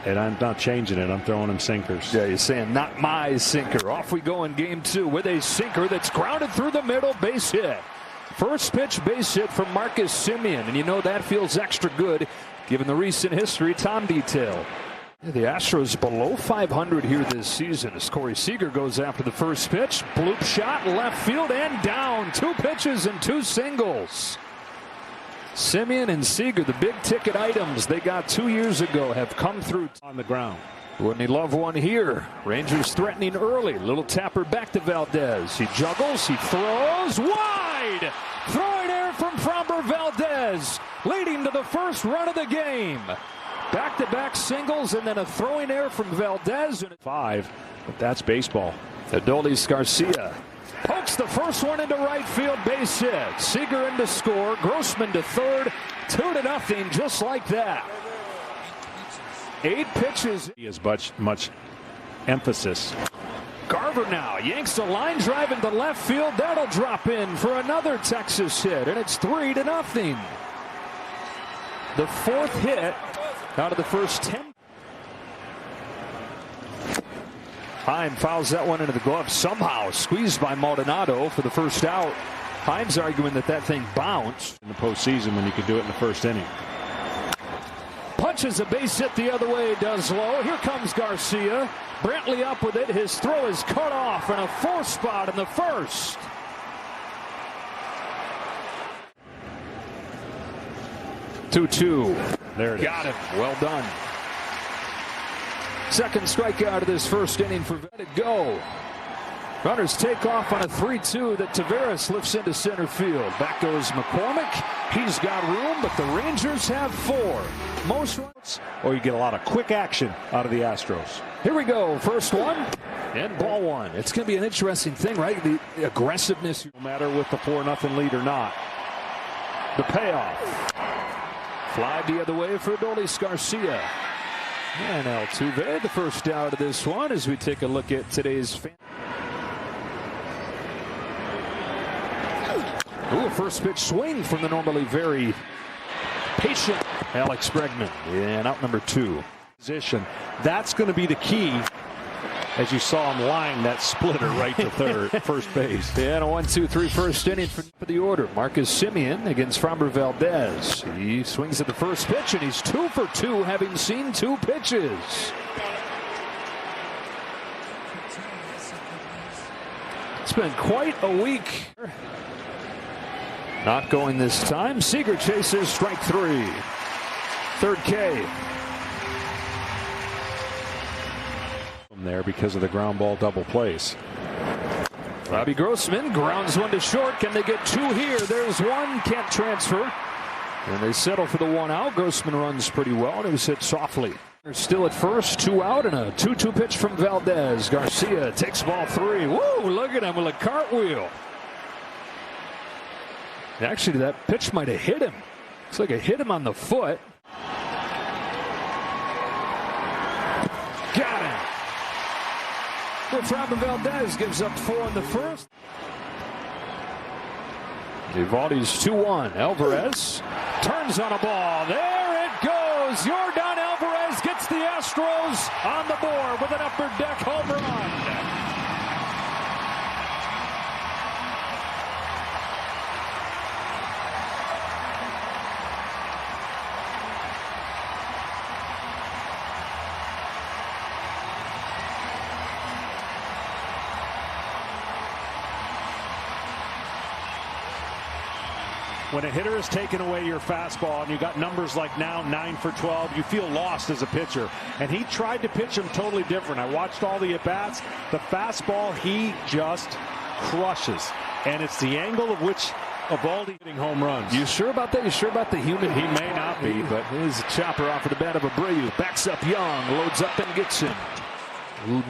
And I'm not changing it. I'm throwing him sinkers. Yeah, you're saying not my sinker. Off we go in game 2 with a sinker that's grounded through the middle, base hit. First pitch base hit from Marcus Semien, and you know that feels extra good given the recent history Tom detailed. The Astros below 500 here this season as Corey Seager goes after the first pitch. Bloop shot, left field and down. 2 pitches and 2 singles. Semien and Seager, the big ticket items they got 2 years ago, have come through On the ground. Wouldn't he love one here? Rangers threatening early. Little tapper back to Valdez. He juggles. He throws wide. Throwing air from Framber Valdez, leading to the first run of the game. Back-to-back singles and then a throwing air from Valdez. 5, but that's baseball. Adolis Garcia pokes the first one into right field, base hit. Seager in to score. Grossman to third. 2-0, just like that. 8 pitches. He has much emphasis. Garver now yanks a line drive into left field. That'll drop in for another Texas hit, and it's 3-0. The 4th hit out of the first 10. Heim fouls that one into the glove somehow, squeezed by Maldonado for the first out. Heim's arguing that that thing bounced In the postseason when you could do it in the first inning. Punches a base hit the other way, does low. Here comes Garcia. Brantley up with it. His throw is cut off and a 4 spot in the first. Two. There it is. Got him. Well done. Second strikeout of this first inning for Let it go. Runners take off on a 3-2 that Taveras lifts into center field. Back goes McCormick. He's got room, but the Rangers have 4. Most runs. Or you get a lot of quick action out of the Astros. Here we go. First one and ball 1. It's going to be an interesting thing, right? The aggressiveness. No matter with the 4-0 lead or not. The payoff. Fly the other way for Adolis Garcia. And Altuve, the first out of this one as we take a look at today's Ooh, first pitch swing from the normally very patient Alex Bregman. And out number 2. Position. That's going to be the key as you saw him line that splitter right to first base. Yeah, and a 1-2-3 first inning for the order. Marcus Semien against Framber Valdez. He swings at the first pitch and he's 2 for 2 having seen 2 pitches. It's been quite a week. Not going this time. Seager chases strike 3. Third K. There because of the ground ball double plays. Robbie Grossman grounds one to short. Can they get 2 here? There's 1. Can't transfer. And they settle for the 1 out. Grossman runs pretty well and it was hit softly. They're still at first. 2 out and a 2-2 pitch from Valdez. Garcia takes ball 3. Woo! Look at him with a cartwheel. Actually, that pitch might have hit him. Looks like it hit him on the foot. Got him. Well, Framber Valdez gives up 4 in the first. Evaldi's 2-1. Alvarez turns on a ball. There it goes. Yordan Alvarez gets the Astros on the board with an upper deck home run. When a hitter is taking away your fastball and you got numbers like now 9 for 12, you feel lost as a pitcher. And he tried to pitch him totally different. I watched all the at-bats. The fastball he just crushes. And it's the angle of which Evaldi hitting home runs. You sure about that? You sure about the human? He may not be, but here's a chopper off of the bat of Abreu. Backs up Young, loads up and gets him.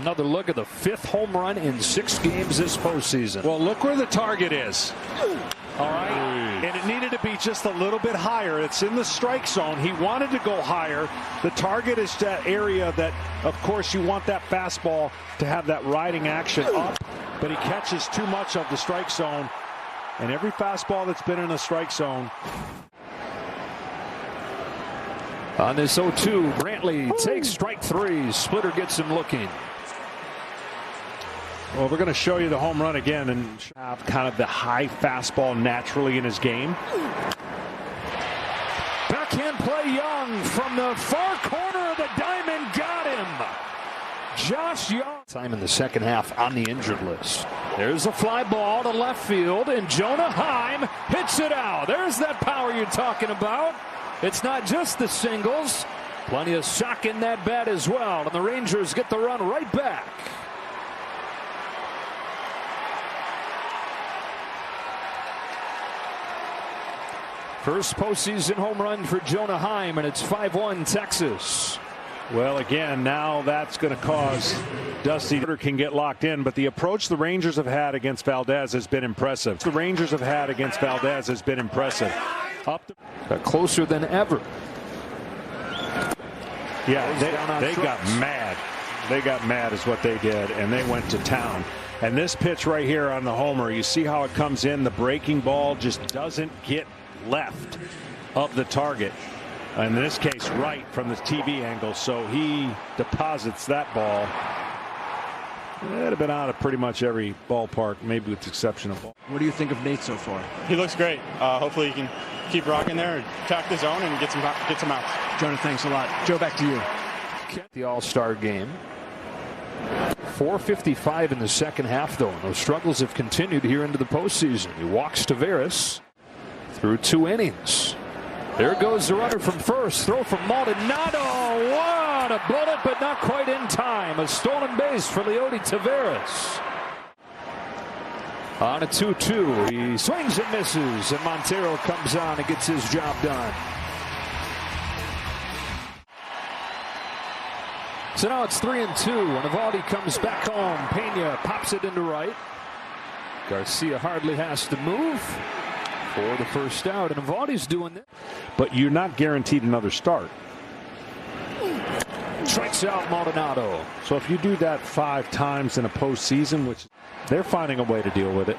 Another look at the 5th home run in 6 games this postseason. Well, look where the target is. All right, and it needed to be just a little bit higher. It's in the strike zone. He wanted to go higher. The target is that area that, of course, you want that fastball to have that riding action up, but he catches too much of the strike zone. And every fastball that's been in the strike zone. On this 0-2, Brantley takes strike three. Splitter gets him looking. Well, we're going to show you the home run again and have kind of the high fastball naturally in his game. Backhand play Young from the far corner of the diamond. Got him. Josh Young. Time in the second half on the injured list. There's a fly ball to left field, and Jonah Heim hits it out. There's that power you're talking about. It's not just the singles. Plenty of shock in that bat as well. And the Rangers get the run right back. First postseason home run for Jonah Heim, and it's 5-1 Texas. Well, again, now that's going to cause Dusty can get locked in, but the approach the Rangers have had against Valdez has been impressive. Up Got closer than ever. Yeah, they got mad. They got mad is what they did, and they went to town. And this pitch right here on the homer, you see how it comes in. The breaking ball just doesn't get left of the target. In this case, right from the TV angle, so he deposits that ball. It'd have been out of pretty much every ballpark, maybe with the exception of ball. What do you think of Nate so far? He looks great. Hopefully he can keep rocking there, attack the zone, and get some outs. Jonah, thanks a lot. Joe, back to you. The All-Star game. 4:55 in the second half, though. Those struggles have continued here into the postseason. He walks Tavares through 2 innings. There goes the runner from first. Throw from Maldonado. What a bullet, but not quite in time. A stolen base for Leody Taveras. On a 2-2. He swings and misses, and Montero comes on and gets his job done. So now it's 3-2, and Evaldi comes back home. Pena pops it into right. Garcia hardly has to move for the first out, and Evaldi's doing that. But you're not guaranteed another start. Strikes out Maldonado. So if you do that 5 times in a postseason, which they're finding a way to deal with it.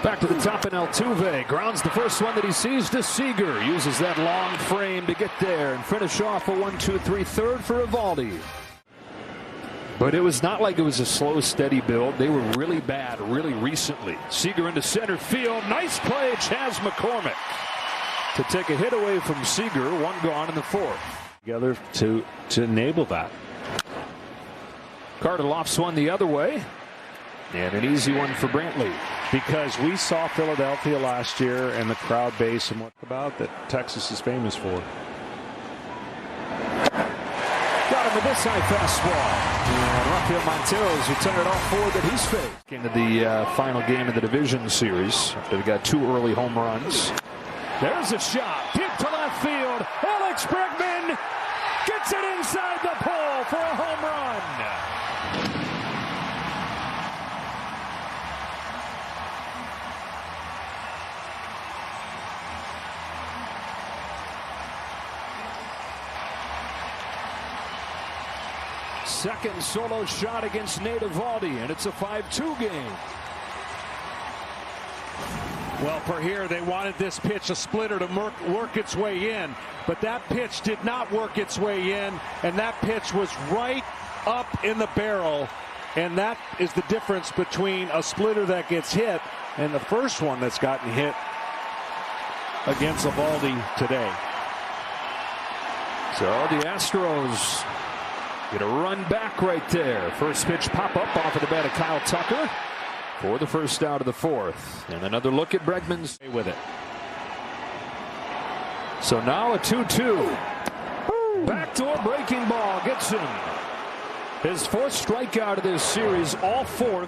Back to the top, and Altuve grounds the first one that he sees to Seager. Uses that long frame to get there and finish off a 1-2-3 third for Evaldi. But it was not like it was a slow, steady build. They were really bad really recently. Seager into center field. Nice play, Chas McCormick, to take a hit away from Seager. 1 gone in the 4th. Together to enable that. Carter lofts one the other way. And an easy one for Brantley. Because we saw Philadelphia last year and the crowd base and what about that Texas is famous for. Got him with this high fastball. And Rafael Montero's retired all 4 that he's faced. Into the final game of the division series. They've got 2 early home runs. There's a shot. Deep to left field. Alex Bregman gets it inside the pole for a home run. Second solo shot against Nate Evaldi, and it's a 5-2 game. Well, for here, they wanted this pitch, a splitter, to work its way in. But that pitch did not work its way in, and that pitch was right up in the barrel. And that is the difference between a splitter that gets hit and the first one that's gotten hit against Evaldi today. So the Astros get a run back right there. First pitch pop up off of the bat of Kyle Tucker for the first out of the 4th. And another look at Bregman's with it. So now a 2-2. Backdoor breaking ball gets him. His 4th strikeout of this series, all 4.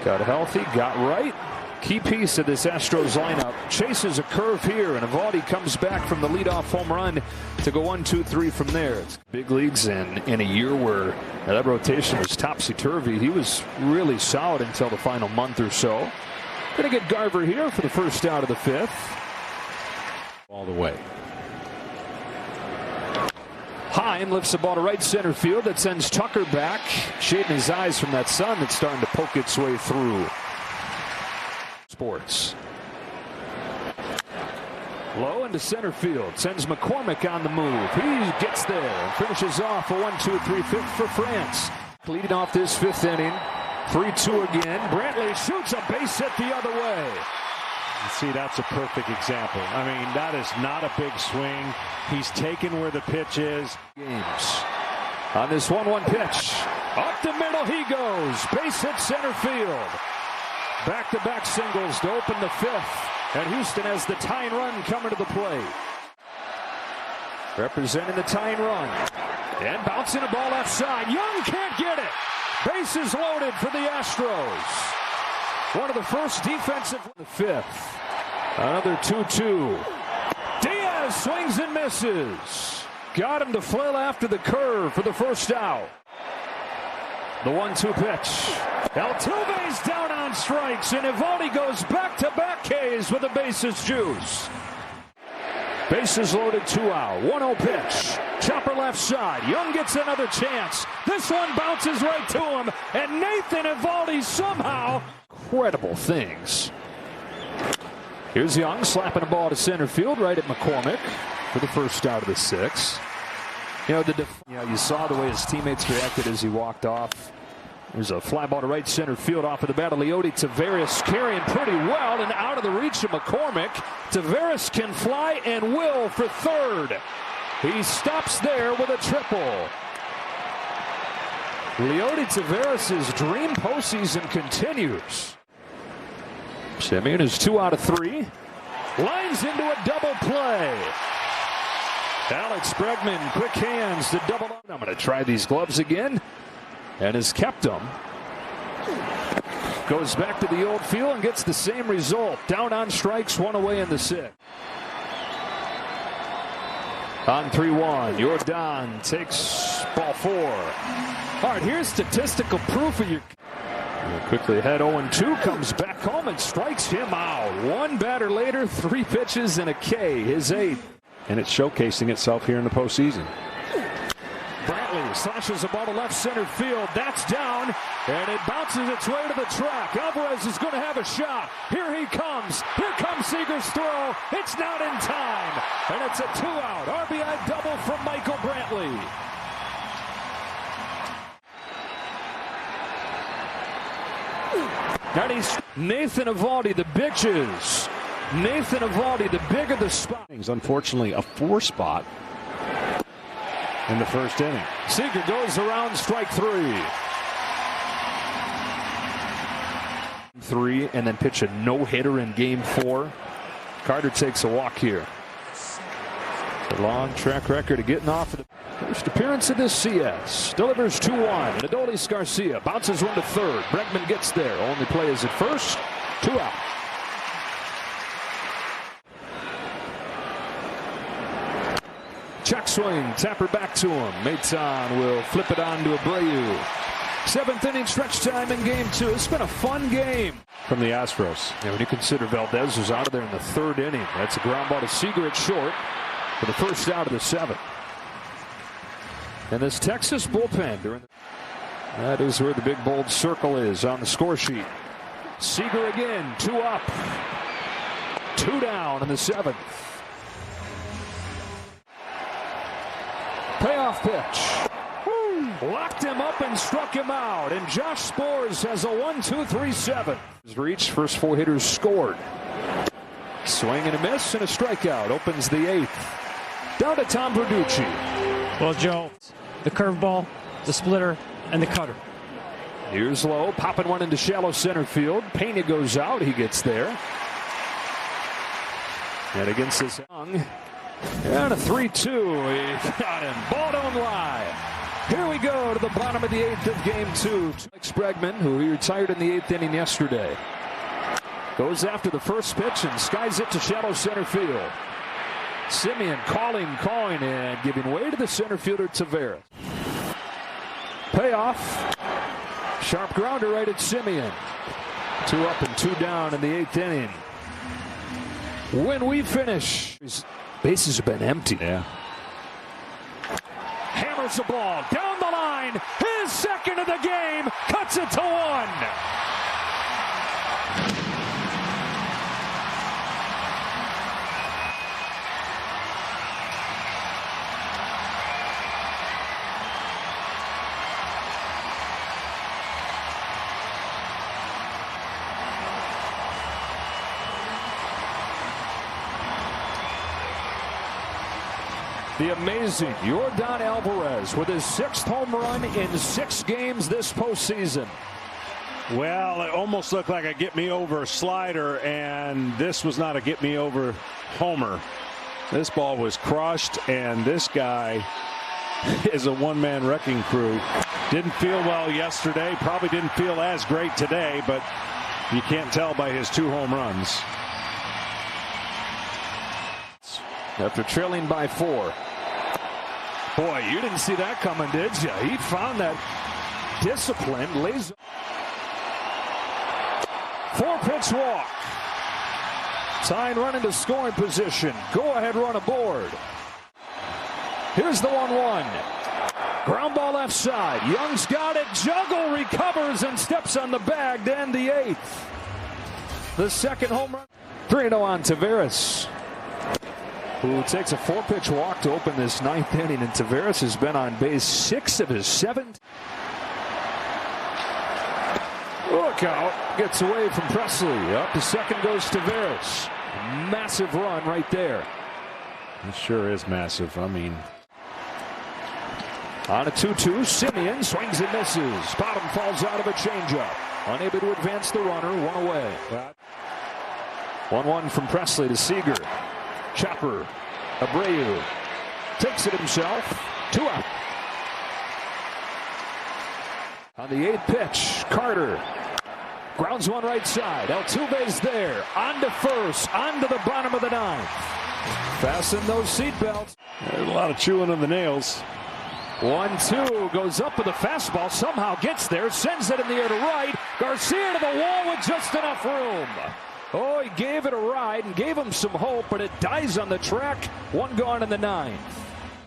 Got healthy, got right. Key piece of this Astros lineup. Chases a curve here, and Evaldi comes back from the leadoff home run to go 1-2-3 from there. It's big leagues, and in a year where that rotation was topsy-turvy, he was really solid until the final month or so. Gonna get Garver here for the first out of the 5th. All the way. Heim lifts the ball to right center field. That sends Tucker back, shading his eyes from that sun that's starting to poke its way through. Sports. Low into center field. Sends McCormick on the move. He gets there and finishes off a 1-2-3 fifth for France. Leading off this fifth inning. 3-2 again. Brantley shoots a base hit the other way. See, that's a perfect example. I mean, that is not a big swing. He's taken where the pitch is. Games. On this 1-1 pitch. Up the middle he goes. Base hit center field. Back-to-back singles to open the fifth. And Houston has the tying run coming to the plate. Representing the tying run. And bouncing a ball left side. Young can't get it. Bases loaded for the Astros. One of the first defensive in the fifth. Another 2-2. Diaz swings and misses. Got him to flail after the curve for the first out. The 1-2 pitch. Altuve's down on strikes, and Evaldi goes back-to-back Ks with the bases juice. Bases loaded, 2 out. 1-0 pitch. Chopper left side. Young gets another chance. This one bounces right to him, and Nathan Evaldi somehow. Incredible things. Here's Young slapping a ball to center field right at McCormick for the first out of the sixth. You saw the way his teammates reacted as he walked off. There's a fly ball to right center field off of the bat of Leody. Taveras carrying pretty well and out of the reach of McCormick. Taveras can fly and will for third. He stops there with a triple. Leody Taveras' dream postseason continues. Semien is 2 out of 3. Lines into a double play. Alex Bregman, quick hands to double up. I'm going to try these gloves again. And has kept them. Goes back to the old field and gets the same result. Down on strikes, 1 away in the sixth. On 3-1, Yordan takes ball 4. All right, here's statistical proof of your. Quickly ahead, 0-2, comes back home and strikes him out. One batter later, 3 pitches and a K, his 8th. And it's showcasing itself here in the postseason. Brantley slashes the ball to left center field. That's down, and it bounces its way to the track. Alvarez is going to have a shot. Here he comes. Here comes Seager's throw. It's not in time, and it's a 2-out RBI double from Michael Brantley. And he's Nathan Evaldi, the bitches. Nathan Evaldi, the bigger the spot. Unfortunately, a 4 spot in the first inning. Seager goes around, strike 3. 3, and then pitch a no-hitter in game 4. Carter takes a walk here. A long track record of getting off of the first appearance of this CS. Delivers 2-1. And Adolis Garcia bounces one to third. Bregman gets there. Only play is at first. 2 out. Check swing, Tapper back to him. Maton will flip it on to Abreu. 7th inning stretch time in game 2. It's been a fun game. From the Astros. Yeah, when you consider Valdez was out of there in the 3rd inning. That's a ground ball to Seager at short for the first out of the 7th. And this Texas bullpen that is where the big bold circle is on the score sheet. Seager again, 2 up. 2 down in the 7th. Payoff pitch. Locked him up and struck him out. And Josh Spores has a 1-2-3-7. His reach, first 4 hitters scored. Swing and a miss and a strikeout. Opens the 8th. Down to Tom Verducci. Well, Joe, the curveball, the splitter, and the cutter. Here's low, popping one into shallow center field. Pena goes out. He gets there. And against this Young. And a 3-2. He got him. Ball don't lie. Here we go to the bottom of the 8th of game 2. Alex Bregman, who he retired in the 8th inning yesterday, goes after the first pitch and skies it to shallow center field. Semien calling, and giving way to the center fielder Taveras. Payoff. Sharp grounder right at Semien. 2 up and 2 down in the 8th inning. When we finish, bases have been empty. Yeah. Hammers the ball down the line. His 2nd of the game. Cuts it to 1. The amazing Yordan Alvarez with his 6th home run in 6 games this postseason. Well, it almost looked like a get-me-over slider, and this was not a get-me-over homer. This ball was crushed, and this guy is a one-man wrecking crew. Didn't feel well yesterday, probably didn't feel as great today, but you can't tell by his 2 home runs. After trailing by 4. Boy, you didn't see that coming, did you? He found that discipline. Lays 4-pitch walk. Tying run into scoring position. Go ahead run aboard. Here's the 1-1. Ground ball left side. Young's got it. Juggle, recovers and steps on the bag to end the 8th. The 2nd home run. 3-0 on Taveras, who takes a 4-pitch walk to open this 9th inning, and Taveras has been on base 6 of his 7. Look out. Gets away from Presley. Up to second goes Taveras. Massive run right there. It sure is massive. I mean, on a 2-2, Simeon swings and misses. Bottom falls out of a changeup. Unable to advance the runner. 1 away. 1-1 from Presley to Seager. Chopper. Abreu takes it himself. 2 out. On the 8th pitch, Carter grounds one right side. Altuve's there. On to first. On to the bottom of the 9th. Fasten those seatbelts. There's a lot of chewing on the nails. 1-2 goes up with a fastball. Somehow gets there. Sends it in the air to right. Garcia to the wall with just enough room. Oh, he gave it a ride and gave him some hope, but it dies on the track. 1 gone in the 9th.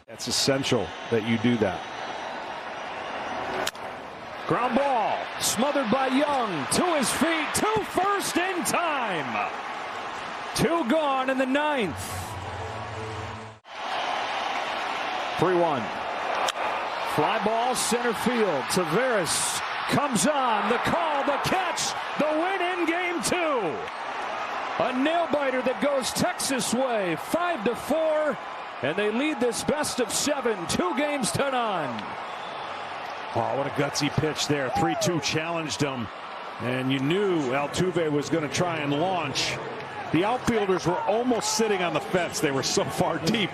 It's essential that you do that. Ground ball smothered by Young to his feet to first in time. 2 gone in the 9th. 3-1. Fly ball center field. Taveras comes on. The call, the catch, the win in game 2. A nail-biter that goes Texas way, 5-4, and they lead this best of 7, 2 games to none. Oh, what a gutsy pitch there. 3-2 challenged him, and you knew Altuve was going to try and launch. The outfielders were almost sitting on the fence. They were so far deep,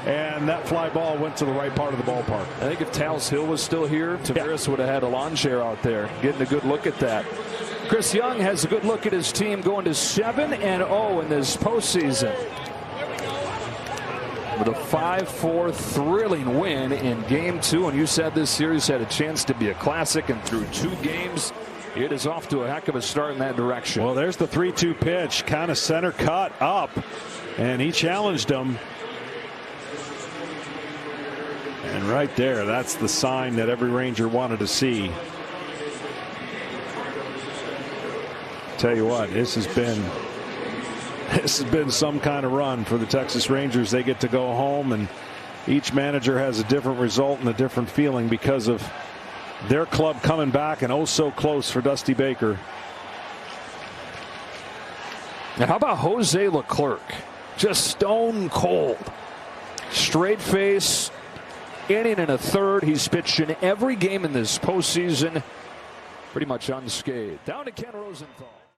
and that fly ball went to the right part of the ballpark. I think if Tal's Hill was still here, Taveras would have had a lawn chair out there, getting a good look at that. Chris Young has a good look at his team going to 7-0 in this postseason. With a 5-4 thrilling win in game 2. And you said this series had a chance to be a classic, and through 2 games, it is off to a heck of a start in that direction. Well, there's the 3-2 pitch, kind of center cut up, and he challenged him. And right there, that's the sign that every Ranger wanted to see. Tell you what, this has been some kind of run for the Texas Rangers. They get to go home, and each manager has a different result and a different feeling because of their club coming back, and oh so close for Dusty Baker. Now, how about Jose Leclerc? Just stone cold. Straight face, inning and a third. He's pitched in every game in this postseason, pretty much unscathed. Down to Ken Rosenthal.